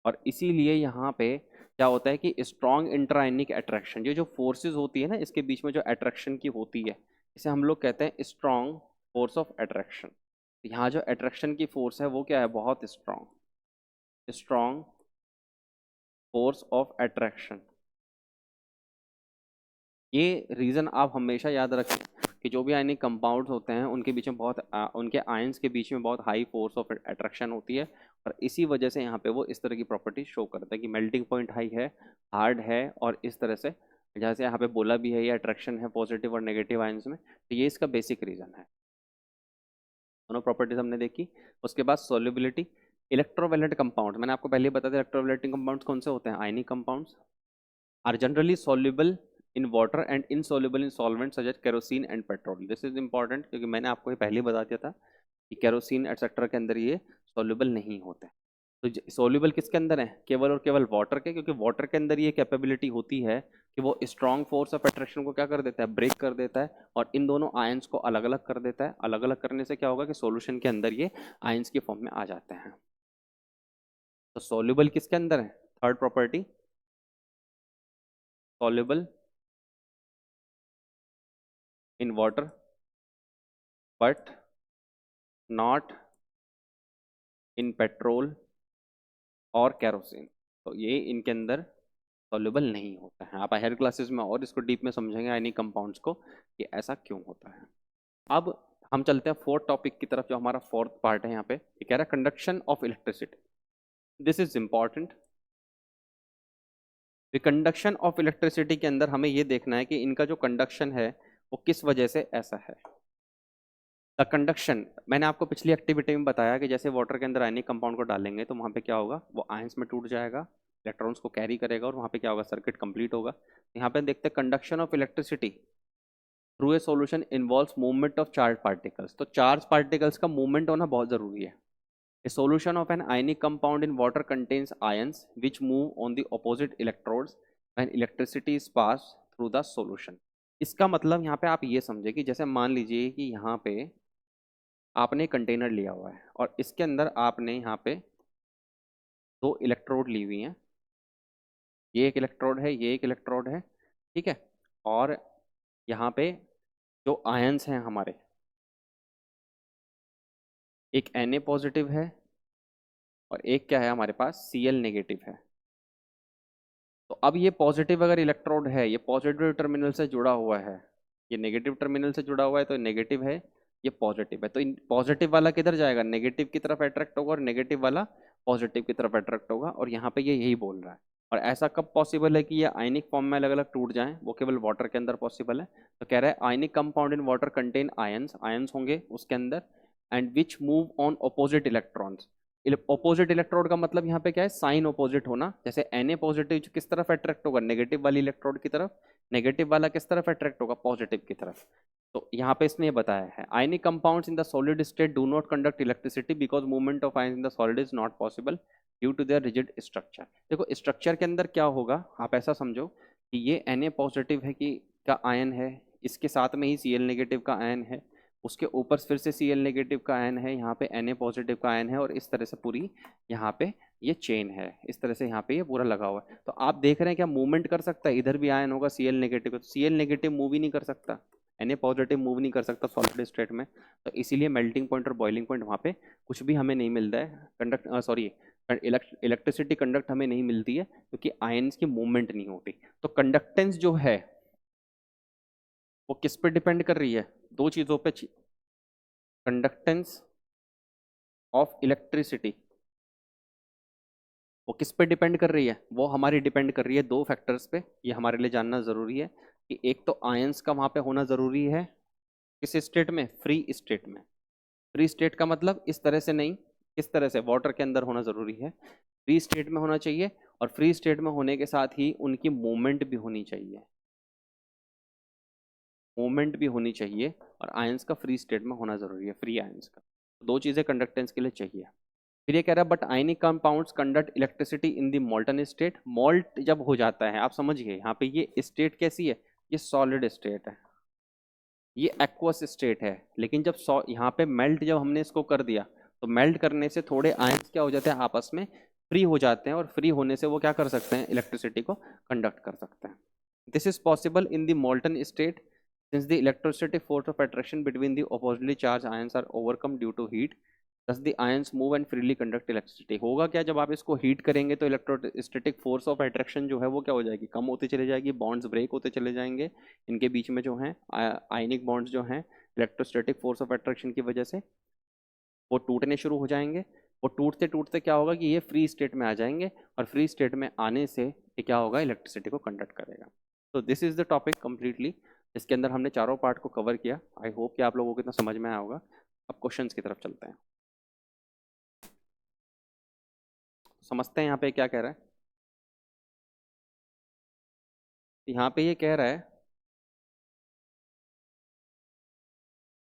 और इसीलिए यहाँ पे क्या होता है कि स्ट्रॉन्ग इंटरआयनिक अट्रैक्शन, ये जो फोर्सेस होती है ना इसके बीच में जो अट्रैक्शन की होती है, इसे हम लोग कहते हैं स्ट्रॉन्ग फोर्स ऑफ अट्रैक्शन। यहाँ जो अट्रैक्शन की फोर्स है वो क्या है, बहुत strong, strong force of attraction. ये रीज़न आप हमेशा याद रखें कि जो भी आयनिक कंपाउंड्स होते हैं उनके बीच में उनके आयंस के बीच में बहुत हाई फोर्स ऑफ अट्रैक्शन होती है। और इसी वजह से यहाँ पे वो इस तरह की प्रॉपर्टी शो करता है कि मेल्टिंग पॉइंट हाई है, हार्ड है, और इस तरह से जैसे यहाँ पे बोला भी है ये अट्रैक्शन है पॉजिटिव और नेगेटिव आयंस में, तो ये इसका बेसिक रीज़न है। दोनों प्रॉपर्टीज हमने देखी। उसके बाद सोल्युबिलिटी, इलेक्ट्रोवैलेंट कंपाउंड, मैंने आपको पहले बता दिया इलेक्ट्रोवैलेंट कंपाउंड्स कौन से होते हैं, ionic compounds are generally soluble in water and insoluble in solvents such as kerosene and petrol. This is important क्योंकि मैंने आपको ये पहले ही बता दिया था कि केरोसिन एटसेट्रा के अंदर ये सॉल्युबल नहीं होते। तो सॉल्युबल किसके अंदर है, केवल और केवल वाटर के, क्योंकि वाटर के अंदर ये कैपेबिलिटी होती है कि वो स्ट्रॉन्ग फोर्स ऑफ अट्रैक्शन को क्या कर देता है, ब्रेक कर देता है, और इन दोनों आयंस को अलग अलग कर देता है। अलग अलग करने से क्या होगा कि सॉल्यूशन के अंदर ये आयंस की फॉर्म में आ जाते हैं। तो सॉल्युबल किसके अंदर है, third property, soluble in water but not in petrol और कैरोसिन। तो ये इनके अंदर सॉल्युबल नहीं होता है। आप हायर क्लासेस में और इसको डीप में समझेंगे आयनिक कंपाउंड्स को कि ऐसा क्यों होता है। अब हम चलते हैं फोर्थ टॉपिक की तरफ, जो हमारा फोर्थ पार्ट है यहाँ पे, ये कह रहा है conduction of electricity. This is important. Conduction of electricity के अंदर हमें ये देखना है कि इनका जो कंडक्शन है वो किस वजह से ऐसा है। द कंडक्शन, मैंने आपको पिछली एक्टिविटी में बताया कि जैसे वाटर के अंदर आयनिक कंपाउंड को डालेंगे तो वहाँ पे क्या होगा, वो आयंस में टूट जाएगा, इलेक्ट्रॉन्स को कैरी करेगा और वहाँ पे क्या होगा, सर्किट कंप्लीट होगा। यहाँ पे देखते हैं conduction of electricity through a solution involves movement of charge particles. तो चार्ज पार्टिकल्स का मूवमेंट होना बहुत जरूरी है। A solution of an ionic compound in water contains ions which move on the opposite electrodes when electricity is passed through the solution. इसका मतलब यहाँ पे आप ये समझे कि जैसे मान लीजिए कि यहाँ पे आपने कंटेनर लिया हुआ है और इसके अंदर आपने यहाँ पे दो इलेक्ट्रोड ली हुई हैं, ये एक इलेक्ट्रोड है, ये एक इलेक्ट्रोड है, ठीक है। और यहाँ पे जो आयंस हैं हमारे, एक Na पॉजिटिव है और एक क्या है हमारे पास, Cl नेगेटिव है। तो अब ये पॉजिटिव अगर इलेक्ट्रोड है, ये पॉजिटिव टर्मिनल से जुड़ा हुआ है, ये नेगेटिव टर्मिनल से जुड़ा हुआ है, तो नेगेटिव है, ये पॉजिटिव है, तो इन पॉजिटिव वाला किधर जाएगा, नेगेटिव की तरफ अट्रैक्ट होगा, और नेगेटिव वाला पॉजिटिव की तरफ अट्रैक्ट होगा। और यहाँ पे ये यही बोल रहा है। और ऐसा कब पॉसिबल है कि ये आयनिक फॉर्म में अलग अलग टूट जाएं, वो केवल वाटर के अंदर पॉसिबल है। तो कह रहा है ionic compound in water contain ions, ions होंगे उसके अंदर, and which move on opposite electrons. Opposite electrode का मतलब यहाँ पे क्या है, साइन ऑपोजिट होना। जैसे Na पॉजिटिव किस तरफ अट्रैक्ट होगा, नेगेटिव वाली इलेक्ट्रोड की तरफ, नेगेटिव वाला किस तरफ अट्रैक्ट होगा, पॉजिटिव की तरफ। तो यहाँ पे इसने ये बताया है ionic compounds in the solid state do not conduct electricity because movement of ions in the solid is not possible due to their rigid structure. देखो स्ट्रक्चर के अंदर क्या होगा, आप ऐसा समझो कि ये Na पॉजिटिव है कि का आयन है, इसके साथ में ही Cl नेगेटिव का आयन है, उसके ऊपर फिर से Cl नेगेटिव का आयन है, यहाँ पे Na पॉजिटिव का आयन है, और इस तरह से पूरी यहाँ पे ये चेन है, इस तरह से यहाँ पे ये पूरा लगा हुआ है। तो आप देख रहे हैं क्या मूवमेंट कर सकता है, इधर भी आयन होगा Cl नेगेटिव, तो Cl नेगेटिव मूव ही नहीं कर सकता, Na पॉजिटिव मूव नहीं कर सकता सॉलिड स्टेट में। तो इसीलिए मेल्टिंग पॉइंट और बॉइलिंग पॉइंट वहाँ पे कुछ भी हमें नहीं मिलता है, इलेक्ट्रिसिटी कंडक्ट हमें नहीं मिलती है क्योंकि आयन्स की मूवमेंट नहीं होती। तो कंडक्टेंस जो है वो किस पे डिपेंड कर रही है, दो चीज़ों पे। कंडक्टेंस ऑफ इलेक्ट्रिसिटी वो किस पे डिपेंड कर रही है, वो हमारी डिपेंड कर रही है दो फैक्टर्स पे। ये हमारे लिए जानना ज़रूरी है कि एक तो आयंस का वहाँ पे होना ज़रूरी है, किस स्टेट में, फ्री स्टेट में। फ्री स्टेट का मतलब इस तरह से नहीं, किस तरह से, वाटर के अंदर होना ज़रूरी है। फ्री स्टेट में होना चाहिए, और फ्री स्टेट में होने के साथ ही उनकी मूवमेंट भी होनी चाहिए, मूवमेंट भी होनी चाहिए, और आयंस का फ्री स्टेट में होना जरूरी है, फ्री आयंस का। दो चीजें कंडक्टेंस के लिए चाहिए। फिर ये कह रहा है but ionic compounds conduct electricity in the molten state. Moult जब हो जाता है, आप समझिए यहाँ पे ये स्टेट कैसी है, ये सॉलिड स्टेट है, ये एक्वस स्टेट है। लेकिन जब यहाँ पे मेल्ट जब हमने इसको कर दिया, तो मेल्ट करने से थोड़े आयंस क्या हो जाते हैं, आपस में फ्री हो जाते हैं, और फ्री होने से वो क्या कर सकते हैं, इलेक्ट्रिसिटी को कंडक्ट कर सकते हैं। This is possible in the molten state since the electrostatic force of attraction between the oppositely charged ions are overcome due to heat, thus the ions move and freely conduct electricity. होगा क्या, जब आप इसको हीट करेंगे तो इलेक्ट्रोस्टैटिक फोर्स ऑफ अट्रैक्शन जो है वो क्या हो जाएगी, कम होती चली जाएगी, बॉन्ड्स ब्रेक होते चले जाएंगे, इनके बीच में जो है आयनिक बॉन्ड्स जो हैं इलेक्ट्रोस्टैटिक फोर्स ऑफ अट्रैक्शन की वजह से वो टूटने शुरू हो जाएंगे। वो टूटते टूटते क्या होगा कि ये फ्री स्टेट में आ जाएंगे, और फ्री स्टेट में आने से ये क्या होगा, इलेक्ट्रिसिटी को कंडक्ट करेगा। तो this is the topic completely, इसके अंदर हमने चारों पार्ट को कवर किया। आई होप कि आप लोगों को इतना समझ में आया होगा। अब क्वेश्चंस की तरफ चलते हैं, समझते हैं यहाँ पे क्या कह रहा है। यहाँ पे ये कह रहा है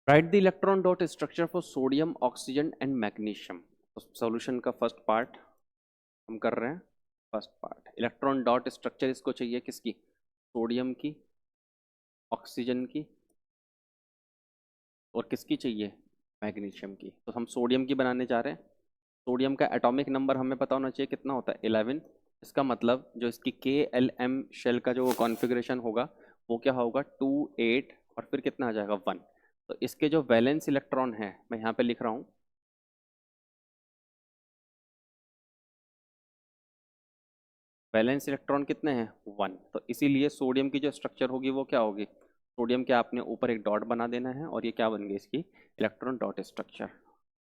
right the electron dot structure for sodium oxygen and magnesium. तो सॉल्यूशन का फर्स्ट पार्ट हम कर रहे हैं। First part electron dot structure इसको चाहिए किसकी, सोडियम की, ऑक्सीजन की, और किसकी चाहिए, मैग्नीशियम की। तो हम सोडियम की बनाने जा रहे हैं। सोडियम का एटॉमिक नंबर हमें पता होना चाहिए कितना होता है, 11। इसका मतलब जो इसकी KLM शेल का जो कॉन्फ़िगरेशन होगा वो क्या होगा, 2 8, और फिर कितना आ जाएगा, 1। तो इसके जो वैलेंस इलेक्ट्रॉन है मैं यहाँ पे लिख रहा हूँ, वैलेंस इलेक्ट्रॉन कितने हैं, 1। तो इसीलिए सोडियम की जो स्ट्रक्चर होगी वो क्या होगी, सोडियम के आपने ऊपर एक डॉट बना देना है, और ये क्या बन गई, इसकी इलेक्ट्रॉन डॉट स्ट्रक्चर।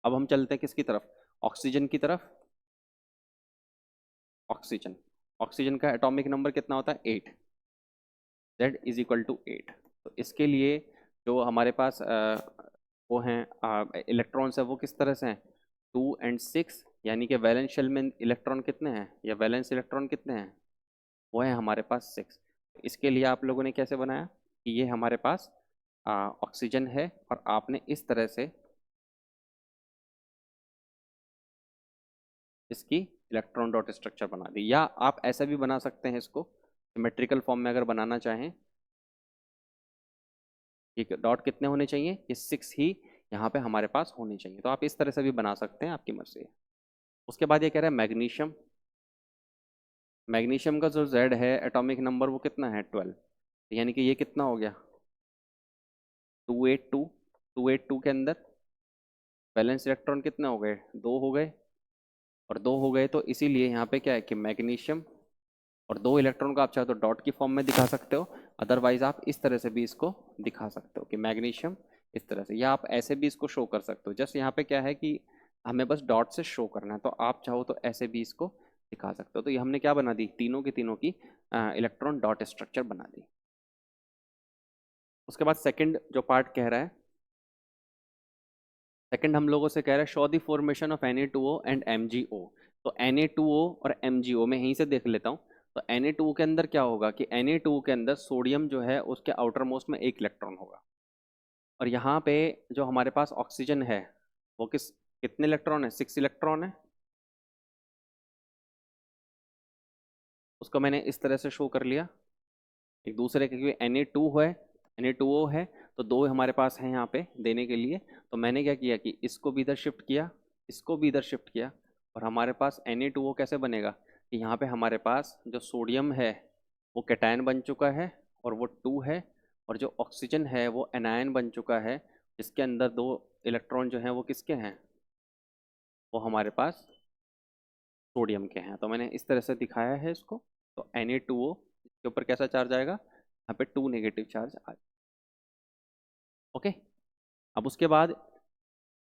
अब हम चलते हैं किसकी तरफ, ऑक्सीजन की तरफ। ऑक्सीजन, ऑक्सीजन का एटॉमिक नंबर कितना होता है, 8। Z is equal to 8। तो इसके लिए जो हमारे पास वो हैं इलेक्ट्रॉन्स है वो किस तरह से हैं, 2 और 6, यानी कि वैलेंस शेल में इलेक्ट्रॉन कितने हैं, या वैलेंस इलेक्ट्रॉन कितने हैं, वो है हमारे पास 6। इसके लिए आप लोगों ने कैसे बनाया कि ये हमारे पास ऑक्सीजन है, और आपने इस तरह से इसकी इलेक्ट्रॉन डॉट स्ट्रक्चर बना दी। या आप ऐसा भी बना सकते हैं इसको सिमेट्रिकल फॉर्म में अगर बनाना चाहें, ये डॉट कितने होने चाहिए, ये 6 ही यहाँ पे हमारे पास होने चाहिए। तो आप इस तरह से भी बना सकते हैं, आपकी मर्जी है। उसके बाद ये कह रहा है मैग्नीशियम। मैग्नीशियम का जो Z है एटॉमिक नंबर वो कितना है, 12। यानी कि ये कितना हो गया, 282। 282 के अंदर वैलेंस इलेक्ट्रॉन कितने हो गए, 2 हो गए, और 2 हो गए, तो इसीलिए यहाँ पे क्या है कि मैग्नीशियम, और 2 इलेक्ट्रॉन को आप चाहे तो डॉट की फॉर्म में दिखा सकते हो, अदरवाइज आप इस तरह से भी इसको दिखा सकते हो कि मैग्नीशियम इस तरह से, या आप ऐसे भी इसको शो कर सकते हो। जस्ट यहाँ पे क्या है कि हमें बस डॉट से शो करना है, तो आप चाहो तो ऐसे भी इसको दिखा सकते हो। तो ये हमने क्या बना दी, तीनों की तीनों की इलेक्ट्रॉन डॉट स्ट्रक्चर बना दी। उसके बाद सेकंड जो पार्ट कह रहा है, सेकंड हम लोगों से कह रहा है show the formation of Na2O and MgO। तो Na2O और MgO में यहीं से देख लेता हूँ। तो Na2O के अंदर क्या होगा कि Na2O के अंदर सोडियम जो है उसके आउटर मोस्ट में एक इलेक्ट्रॉन होगा, और यहाँ पे जो हमारे पास ऑक्सीजन है वो कितने इलेक्ट्रॉन है, 6 इलेक्ट्रॉन है। उसको मैंने इस तरह से शो कर लिया एक दूसरे के, क्योंकि Na2 है, Na2O है, तो 2 हमारे पास है यहाँ पे देने के लिए। तो मैंने क्या किया कि इसको भी इधर शिफ्ट किया, इसको भी इधर शिफ्ट किया, और हमारे पास Na2O कैसे बनेगा कि यहाँ पे हमारे पास जो सोडियम है वो कैटायन बन चुका है, और वो 2 है, और जो ऑक्सीजन है वो एनायन बन चुका है, जिसके अंदर 2 इलेक्ट्रॉन जो हैं वो किसके हैं, वो हमारे पास सोडियम के हैं। तो मैंने इस तरह से दिखाया है इसको। तो Na2O के ऊपर कैसा चार्ज आएगा, यहाँ पे 2 नेगेटिव चार्ज आ। ओके। अब उसके बाद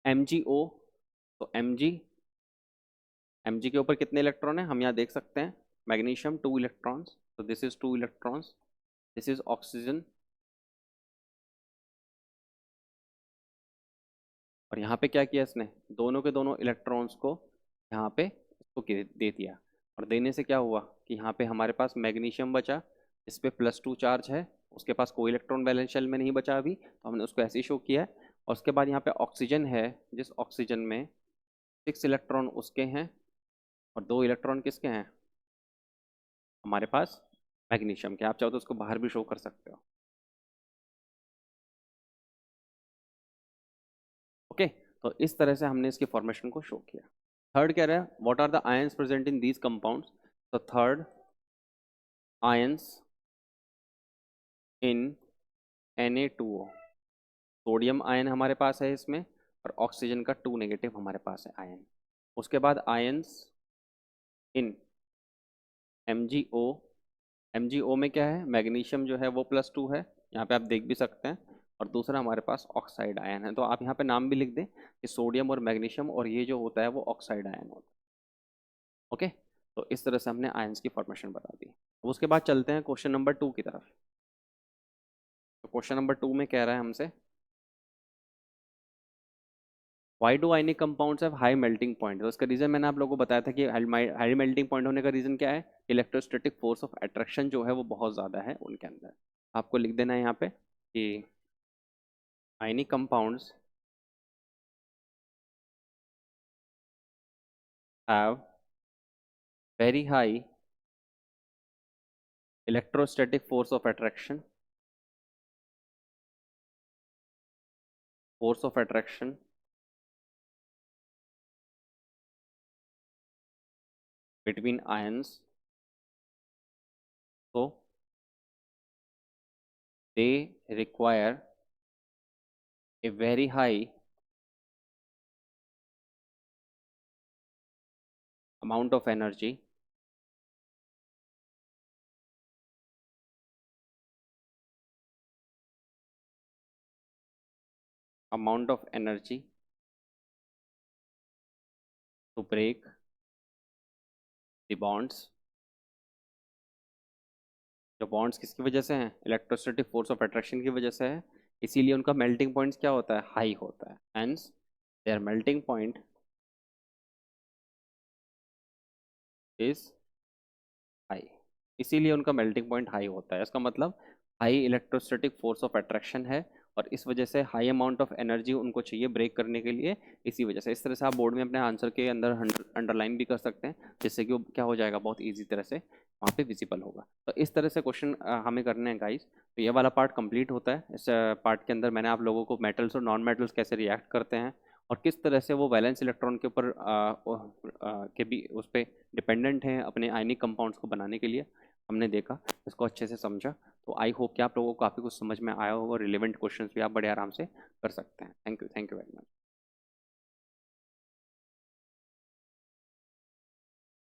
MgO। तो Mg के ऊपर कितने इलेक्ट्रॉन है हम यहाँ देख सकते हैं, मैग्नीशियम 2 इलेक्ट्रॉन्स, तो this is 2 electrons, this is oxygen, और यहाँ पे क्या किया इसने, दोनों के दोनों इलेक्ट्रॉन्स को यहाँ पे दे दिया। और देने से क्या हुआ कि यहाँ पे हमारे पास मैग्नीशियम बचा, इस पे +2 चार्ज है, उसके पास कोई इलेक्ट्रॉन वैलेंस शेल में नहीं बचा अभी, तो हमने उसको ऐसे ही शो किया है। और उसके बाद यहाँ पे ऑक्सीजन है, जिस ऑक्सीजन में 6 इलेक्ट्रॉन उसके हैं और 2 इलेक्ट्रॉन किसके हैं, हमारे पास मैग्नीशियम के। आप चाहो तो उसको बाहर भी शो कर सकते हो। ओके, तो इस तरह से हमने इसकी फॉर्मेशन को शो किया। थर्ड कह रहा है what are the ions present in these compounds. तो third, ions in Na2O, sodium ion हमारे पास है इसमें, और ऑक्सीजन का 2 नेगेटिव हमारे पास है आयन। उसके बाद आयंस इन MgO। MgO में क्या है, मैग्नीशियम जो है वो +2 है, यहाँ पे आप देख भी सकते हैं। और दूसरा हमारे पास ऑक्साइड आयन है, तो आप यहाँ पे नाम भी लिख दें कि सोडियम और मैग्नीशियम, और ये जो होता है वो ऑक्साइड आयन होता है। ओके, तो इस तरह से हमने आयंस की फॉर्मेशन बता दी। अब उसके बाद चलते हैं क्वेश्चन नंबर 2 की तरफ। तो क्वेश्चन नंबर 2 में कह रहा है हमसे why do ionic compounds have high melting point. तो उसका रीजन मैंने आप लोगों को बताया था कि हाई मेल्टिंग पॉइंट होने का रीजन क्या है, इलेक्ट्रोस्टैटिक फोर्स ऑफ अट्रैक्शन जो है वो बहुत ज़्यादा है उनके अंदर। आपको लिख देना है यहाँ पे कि आयनिक compounds have very high electrostatic force of attraction, between ions. So they require a very high amount of energy to break the bonds। जो बॉन्ड्स किसकी वजह से हैं, इलेक्ट्रोस्टैटिक फोर्स ऑफ अट्रैक्शन की वजह से है, इसीलिए उनका मेल्टिंग पॉइंट क्या होता है, हाई होता है। Hence their melting point is high, इसीलिए उनका मेल्टिंग पॉइंट हाई होता है। इसका मतलब high electrostatic force of attraction है, और इस वजह से हाई अमाउंट ऑफ एनर्जी उनको चाहिए ब्रेक करने के लिए। इसी वजह से इस तरह से आप बोर्ड में अपने आंसर के अंदर अंडरलाइन भी कर सकते हैं, जिससे कि वो क्या हो जाएगा, बहुत ईजी तरह से वहाँ पे विजिबल होगा। तो इस तरह से क्वेश्चन हमें करने हैं गाइस। तो ये वाला पार्ट कंप्लीट होता है। इस पार्ट के अंदर मैंने आप लोगों को मेटल्स और नॉन मेटल्स कैसे रिएक्ट करते हैं, और किस तरह से वो वैलेंस इलेक्ट्रॉन के ऊपर के भी उस पर डिपेंडेंट हैं अपने आयनिक कंपाउंड्स को बनाने के लिए, हमने देखा, इसको अच्छे से समझा। तो आई होप कि आप लोगों को काफ़ी कुछ समझ में आया होगा, रिलेवेंट क्वेश्चंस भी आप बड़े आराम से कर सकते हैं। Thank you very much.